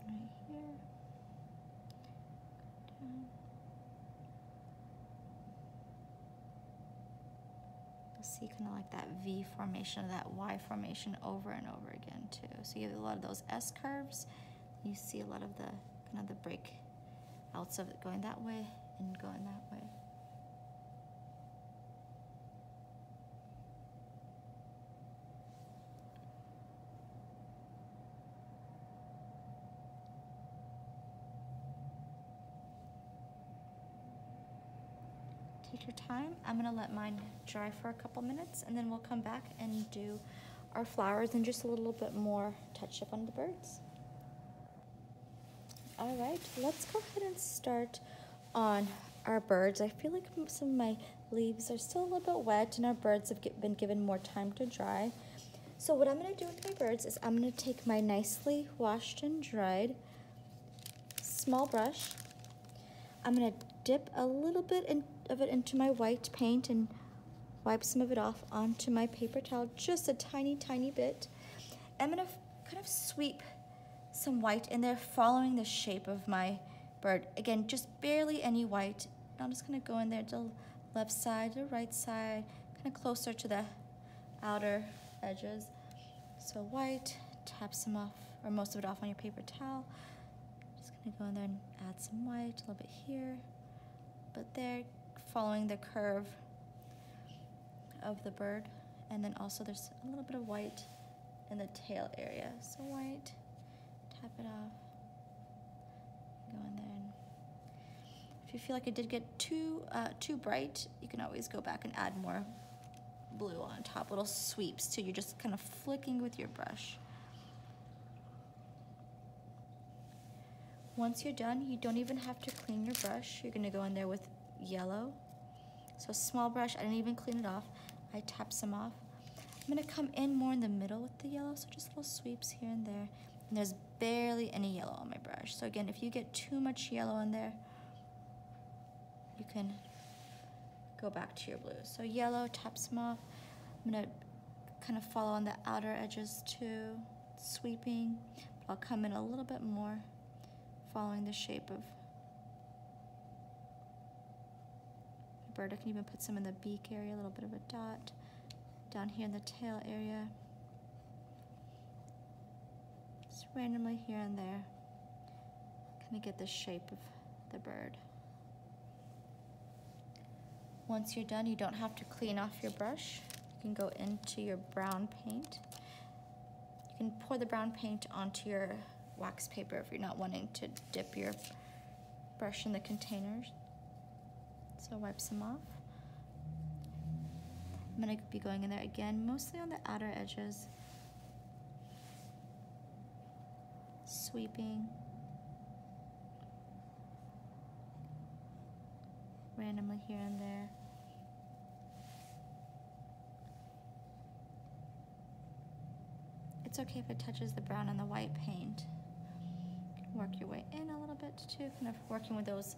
Right here. Down. You'll see kind of like that V formation or that Y formation over and over again too. So you have a lot of those S curves. You see a lot of the kind of the break outs of it going that way and going that way. Take your time. I'm gonna let mine dry for a couple minutes and then we'll come back and do our flowers and just a little bit more touch up on the birds. All right, let's go ahead and start on our birds. I feel like some of my leaves are still a little bit wet and our birds have been given more time to dry. So what I'm gonna do with my birds is I'm gonna take my nicely washed and dried small brush. I'm gonna dip a little bit of it into my white paint and wipe some of it off onto my paper towel, just a tiny, tiny bit. I'm gonna kind of sweep some white in there, following the shape of my bird. Again, just barely any white. I'm just gonna go in there to the left side, to the right side, kind of closer to the outer edges. So white, tap some off, or most of it off on your paper towel. Just gonna go in there and add some white, a little bit here, but there, following the curve of the bird. And then also there's a little bit of white in the tail area. So white, tap it off, go in there. And if you feel like it did get too bright, you can always go back and add more blue on top, little sweeps too. You're just kind of flicking with your brush. Once you're done, you don't even have to clean your brush. You're gonna go in there with yellow. So small brush, I didn't even clean it off. I tap some off. I'm gonna come in more in the middle with the yellow, so just little sweeps here and there. And there's barely any yellow on my brush. So again, if you get too much yellow in there, you can go back to your blue. So yellow, tap some off. I'm gonna kind of follow on the outer edges too, sweeping. But I'll come in a little bit more, following the shape of the bird. I can even put some in the beak area, a little bit of a dot. Down here in the tail area. Just randomly here and there. Kind of get the shape of the bird. Once you're done, you don't have to clean off your brush. You can go into your brown paint. You can pour the brown paint onto your wax paper if you're not wanting to dip your brush in the containers. So wipe some off. I'm gonna be going in there again, mostly on the outer edges. Sweeping. Randomly here and there. It's okay if it touches the brown and the white paint. Work your way in a little bit too, kind of working with those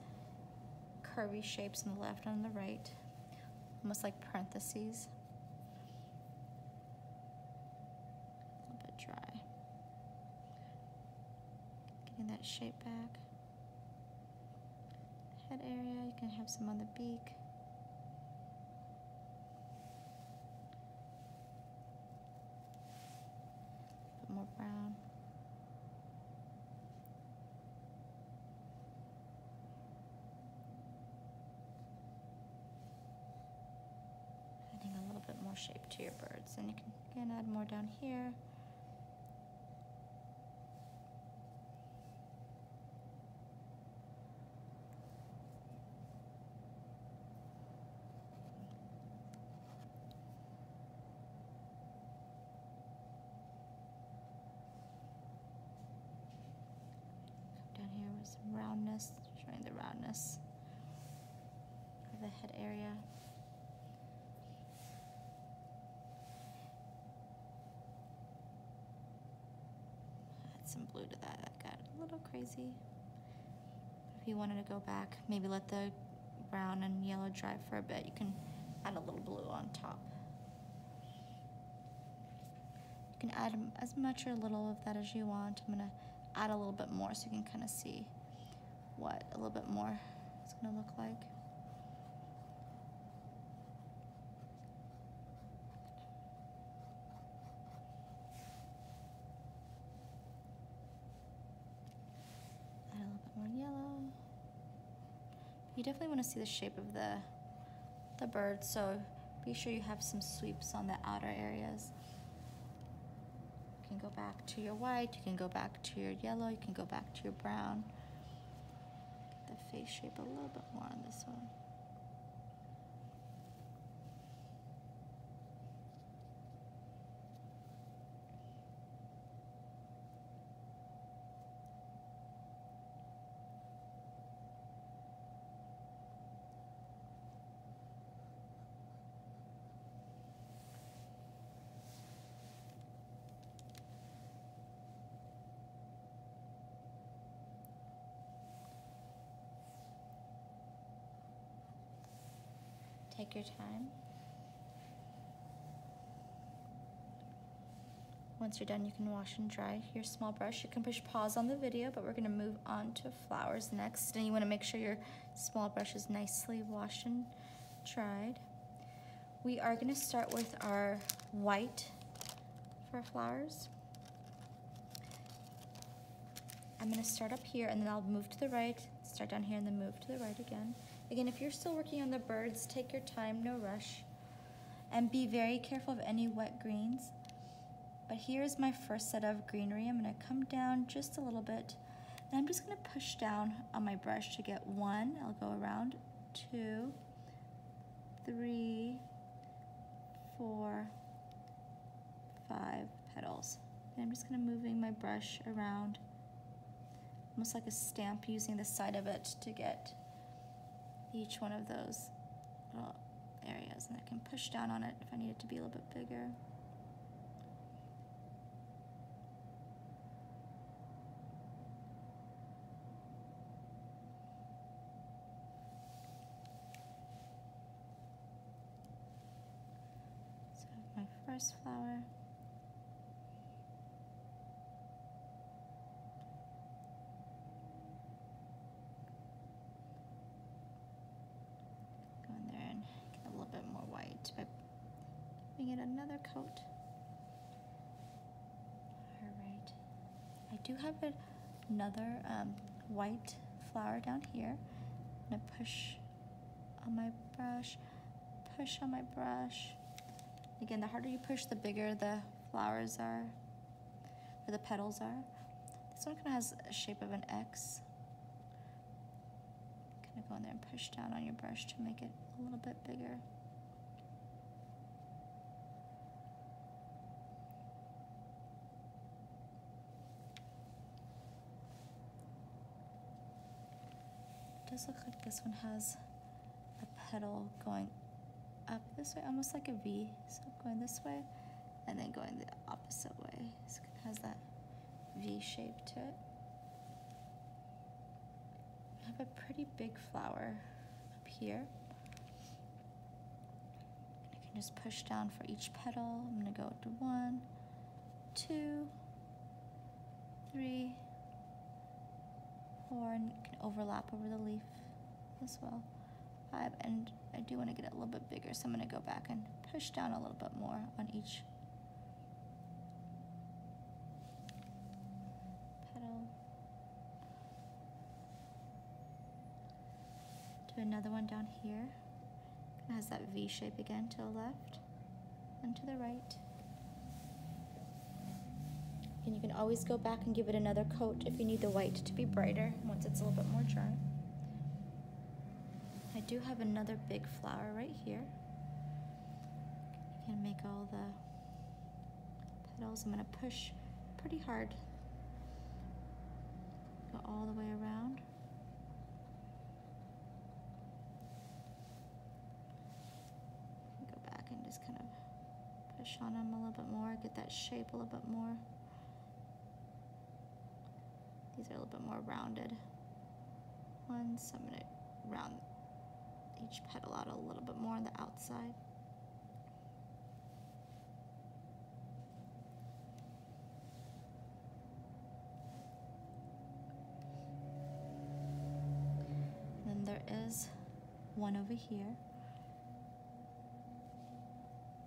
curvy shapes on the left and on the right, almost like parentheses. A little bit dry. Getting that shape back. Head area, you can have some on the beak. A bit more brown. Adding a little bit more shape to your birds, and you can again add more down here. Some roundness, showing the roundness of the head area. Add some blue to that. That got a little crazy. If you wanted to go back, maybe let the brown and yellow dry for a bit, you can add a little blue on top. You can add as much or little of that as you want. I'm gonna add a little bit more so you can kind of see what a little bit more it's going to look like. Add a little bit more yellow. You definitely want to see the shape of the bird, so be sure you have some sweeps on the outer areas. You can go back to your white, you can go back to your yellow, you can go back to your brown. Get the face shape a little bit more on this one. Take your time. Once you're done, you can wash and dry your small brush. You can push pause on the video, but we're gonna move on to flowers next. And you wanna make sure your small brush is nicely washed and dried. We are gonna start with our white for flowers. I'm gonna start up here and then I'll move to the right, start down here and then move to the right again. Again, if you're still working on the birds, take your time, no rush. And be very careful of any wet greens. But here's my first set of greenery. I'm gonna come down just a little bit and I'm just gonna push down on my brush to get 1. I'll go around 2, 3, 4, 5 petals. And I'm just gonna moving my brush around, almost like a stamp, using the side of it to get each one of those little areas. And I can push down on it if I need it to be a little bit bigger. So my first flower. By giving it another coat. All right. I do have another white flower down here. I'm gonna push on my brush, push on my brush. Again, the harder you push, the bigger the flowers are, or the petals are. This one kind of has a shape of an X. Kind of go in there and push down on your brush to make it a little bit bigger. It does look like this one has a petal going up this way, almost like a V. So going this way and then going the opposite way. So it has that V shape to it. I have a pretty big flower up here. I can just push down for each petal. I'm gonna go to 1, 2, 3, 4, and you can overlap over the leaf as well. 5, and I do want to get it a little bit bigger, so I'm going to go back and push down a little bit more on each petal. Do another one down here. It has that V shape again, to the left and to the right. And you can always go back and give it another coat if you need the white to be brighter once it's a little bit more dry. I do have another big flower right here. You can make all the petals. I'm going to push pretty hard. Go all the way around. Go back and just kind of push on them a little bit more, get that shape a little bit more. These are a little bit more rounded ones, so I'm going to round each petal out a little bit more on the outside. And then there is one over here.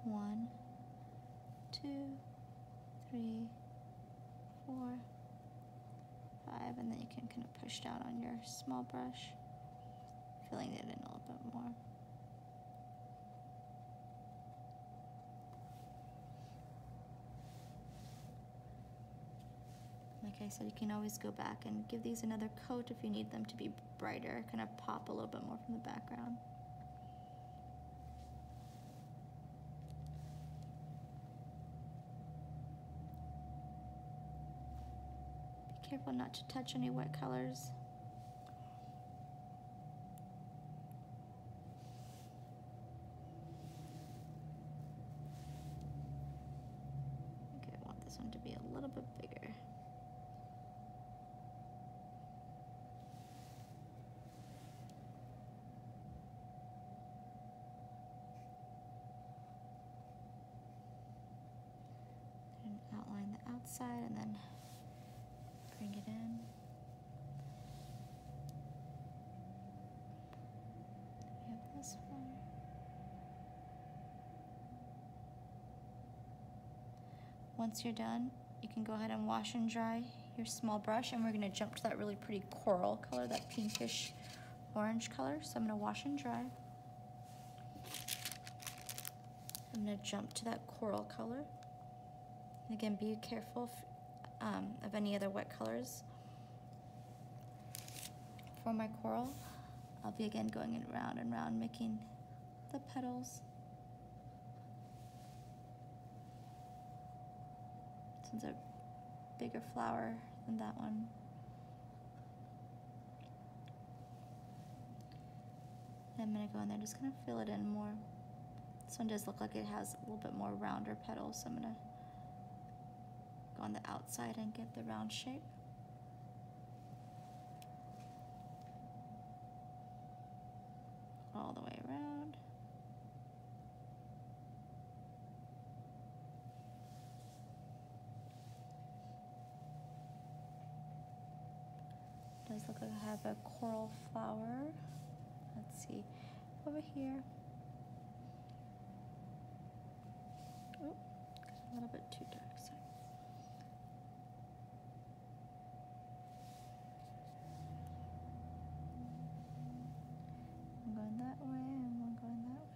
1, 2, 3, 4, 5, and then you can kind of push down on your small brush, filling it in a little bit more. Like I said, you can always go back and give these another coat if you need them to be brighter, kind of pop a little bit more from the background. Be careful not to touch any wet colors. Okay, I want this one to be a little bit bigger. outside and then bring it in. We have this one. Once you're done, you can go ahead and wash and dry your small brush, and we're going to jump to that really pretty coral color, that pinkish orange color. So I'm going to wash and dry. I'm going to jump to that coral color. And again, be careful of any other wet colors. For my coral, I'll be again going it round and round, making the petals. This one's a bigger flower than that one. And I'm gonna go in there, just gonna fill it in more. This one does look like it has a little bit more rounder petals, so I'm gonna go on the outside and get the round shape. All the way around. Does look like I have a coral flower. Let's see, over here. Oh, a little bit too dark, sorry. I'm going that way, and I'm going that way.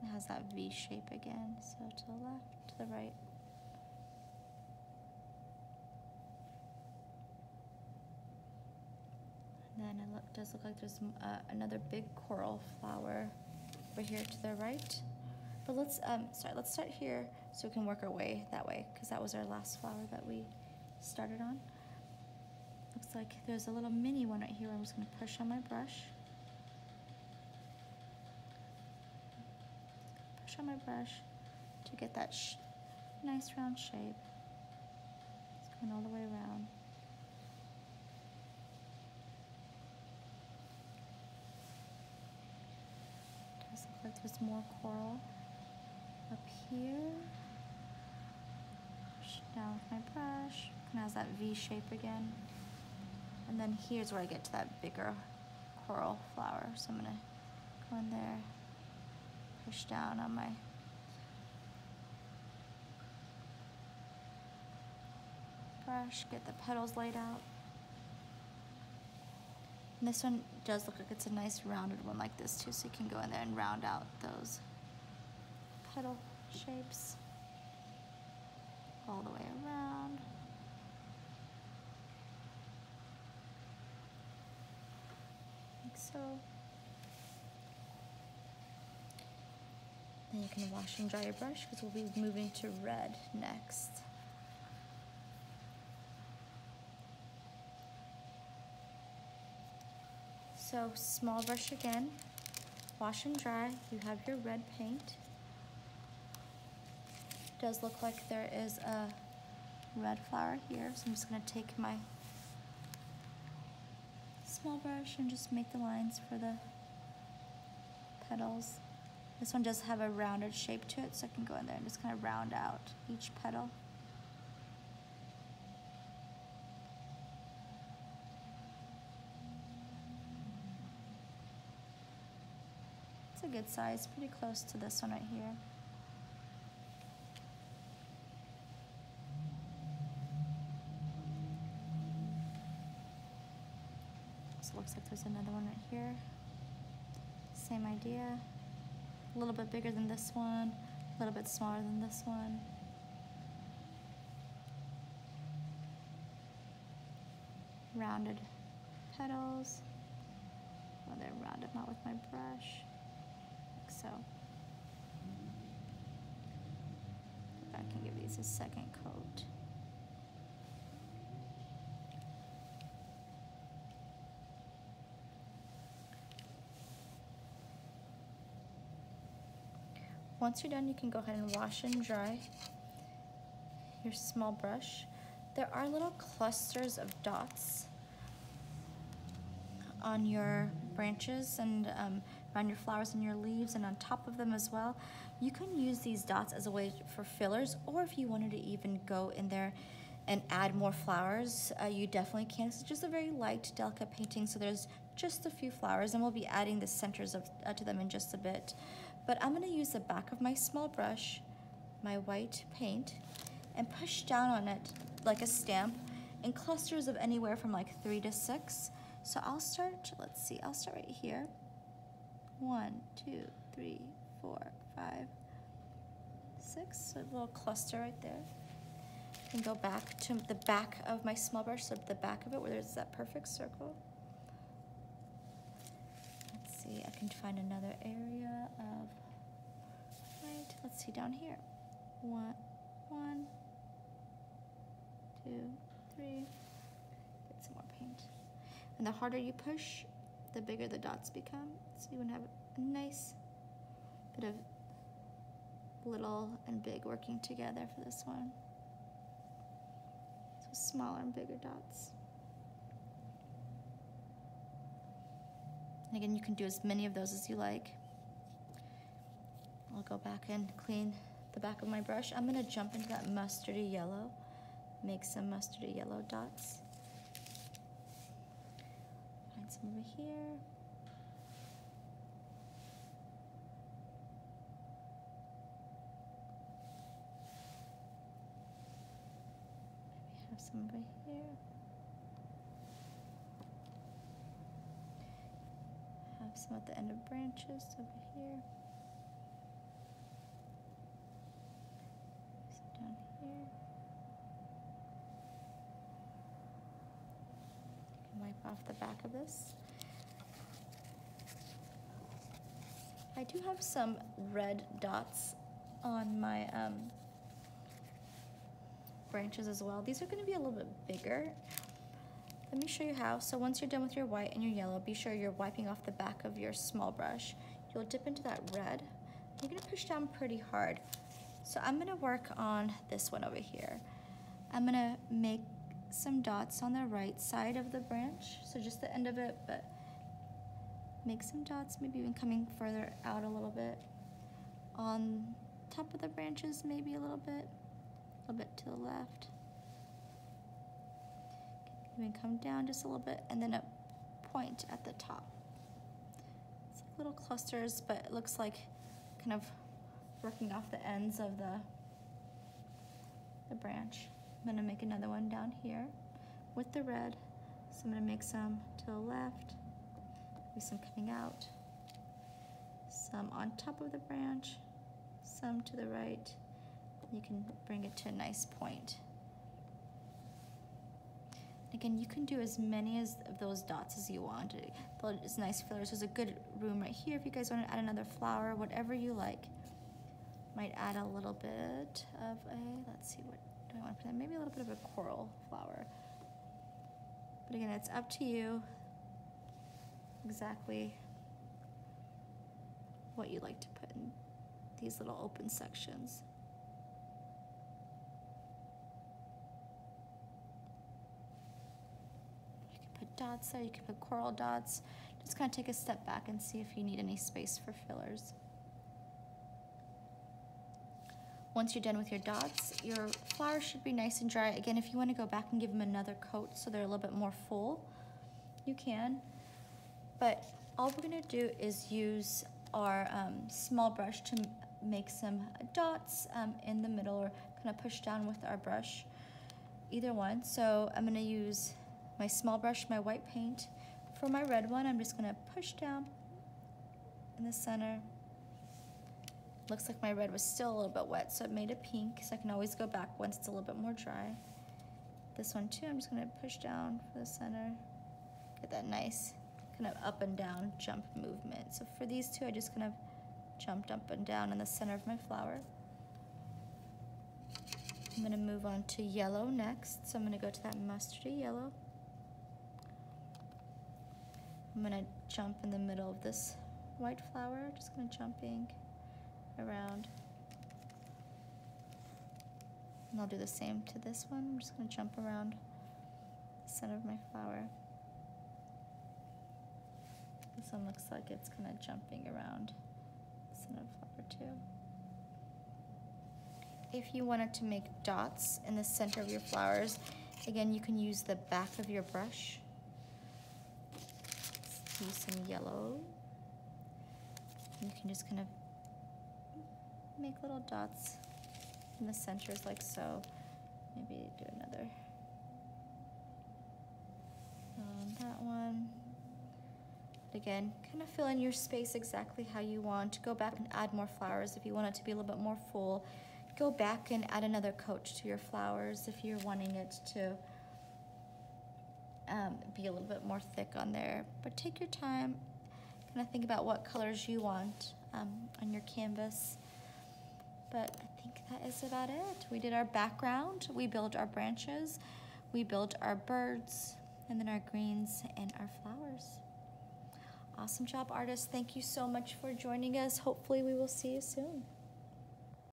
It has that V shape again, so to the left, to the right. And then it does look like there's another big coral flower over here to the right. But let's start here so we can work our way that way, because that was our last flower that we started on. Looks like there's a little mini one right here. I'm just going to push on my brush. Push on my brush to get that nice round shape. It's going all the way around. Does look like there's more coral up here. Push down with my brush. And has that V shape again. And then here's where I get to that bigger coral flower. So I'm gonna go in there, push down on my brush, get the petals laid out. And this one does look like it's a nice rounded one like this too, so you can go in there and round out those petal shapes all the way around. Like so. Then you can wash and dry your brush, because we'll be moving to red next. So small brush again, wash and dry. You have your red paint. Does look like there is a red flower here, so I'm just going to take my small brush and just make the lines for the petals. This one does have a rounded shape to it, so I can go in there and just kind of round out each petal. It's a good size, pretty close to this one right here. So it looks like there's another one right here. Same idea. A little bit bigger than this one, a little bit smaller than this one. Rounded petals. Well, they're rounded out with my brush, like so. I can give these a second coat. Once you're done, you can go ahead and wash and dry your small brush. There are little clusters of dots on your branches and around your flowers and your leaves and on top of them as well. You can use these dots as a way for fillers, or if you wanted to even go in there and add more flowers, you definitely can. It's just a very light, delicate painting, so there's just a few flowers, and we'll be adding the centers to them in just a bit. But I'm gonna use the back of my small brush, my white paint, and push down on it like a stamp in clusters of anywhere from like 3 to 6. So I'll start, let's see, I'll start right here. 1, 2, 3, 4, 5, 6, so a little cluster right there. And go back to the back of my small brush, so the back of it where there's that perfect circle. Let's see, I can find another area of light. Let's see down here. 1, 2, 3. Get some more paint. And the harder you push, the bigger the dots become. So you want to have a nice bit of little and big working together for this one. Smaller and bigger dots. And again, you can do as many of those as you like. I'll go back and clean the back of my brush. I'm gonna jump into that mustardy yellow, make some mustardy yellow dots. Find some over here. Some over here. Have some at the end of branches over here. Some down here. You can wipe off the back of this. I do have some red dots on my branches as well. These are going to be a little bit bigger. Let me show you how. So once you're done with your white and your yellow, be sure you're wiping off the back of your small brush. You'll dip into that red. You're going to push down pretty hard. So I'm going to work on this one over here. I'm going to make some dots on the right side of the branch. So just the end of it, but make some dots, maybe even coming further out a little bit. On top of the branches, maybe a little bit to the left. Even come down just a little bit, and then a point at the top. It's like little clusters, but it looks like kind of working off the ends of the branch. I'm gonna make another one down here with the red. So I'm gonna make some to the left, maybe some coming out, some on top of the branch, some to the right. You can bring it to a nice point. Again, you can do as many of those dots as you want. It's nice fillers. There's a good room right here if you guys want to add another flower, whatever you like. Might add a little bit of let's see, what do I want to put in? Maybe a little bit of a coral flower. But again, it's up to you exactly what you like to put in these little open sections. Dots there, you can put coral dots. Just kind of take a step back and see if you need any space for fillers. Once you're done with your dots, your flowers should be nice and dry. Again, if you want to go back and give them another coat so they're a little bit more full, you can. But all we're going to do is use our small brush to make some dots in the middle, or kind of push down with our brush, either one. So I'm going to use my small brush, my white paint. For my red one, I'm just gonna push down in the center. Looks like my red was still a little bit wet, so it made it pink, so I can always go back once it's a little bit more dry. This one too, I'm just gonna push down for the center. Get that nice kind of up and down jump movement. So for these two, I just kind of jumped up and down in the center of my flower. I'm gonna move on to yellow next. So I'm gonna go to that mustardy yellow. I'm gonna jump in the middle of this white flower, just gonna jumping around. And I'll do the same to this one. I'm just gonna jump around the center of my flower. This one looks like it's kind of jumping around. It's another flower too. If you wanted to make dots in the center of your flowers, again, you can use the back of your brush. Let's use some yellow. You can just kind of make little dots in the centers like so. Maybe do another on that one. Again, kind of fill in your space exactly how you want. Go back and add more flowers if you want it to be a little bit more full. Go back and add another coat to your flowers if you're wanting it to be a little bit more thick on there. But take your time, kind of think about what colors you want on your canvas. But I think that is about it. We did our background, we built our branches, we built our birds, and then our greens and our flowers. Awesome job, artists. Thank you so much for joining us. Hopefully we will see you soon.